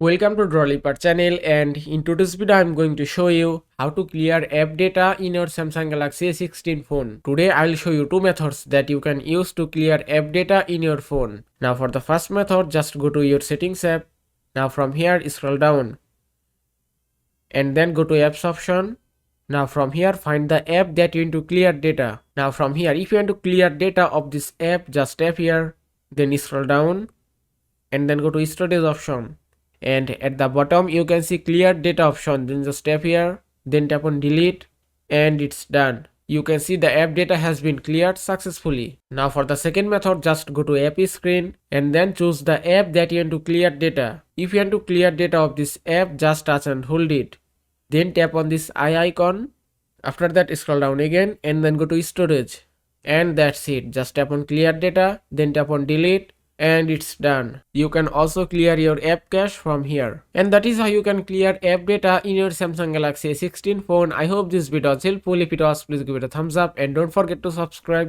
Welcome to Drawlipper channel, and in today's video I am going to show you how to clear app data in your Samsung Galaxy A16 phone. Today I will show you two methods that you can use to clear app data in your phone. Now for the first method, just go to your settings app. Now from here scroll down and then go to apps option. Now from here find the app that you want to clear data. Now from here, if you want to clear data of this app, just tap here, then scroll down and then go to storage option. And at the bottom you can see clear data option, then just tap here, then tap on delete, and it's done. You can see the app data has been cleared successfully. Now for the second method, just go to app screen and then choose the app that you want to clear data. If you want to clear data of this app, just touch and hold it, then tap on this eye icon. After that scroll down again and then go to storage, and that's it. Just tap on clear data, then tap on delete, and it's done. You can also clear your app cache from here. And that is how you can clear app data in your Samsung Galaxy A16 phone. I hope this video was helpful. If it was, please give it a thumbs up and don't forget to subscribe.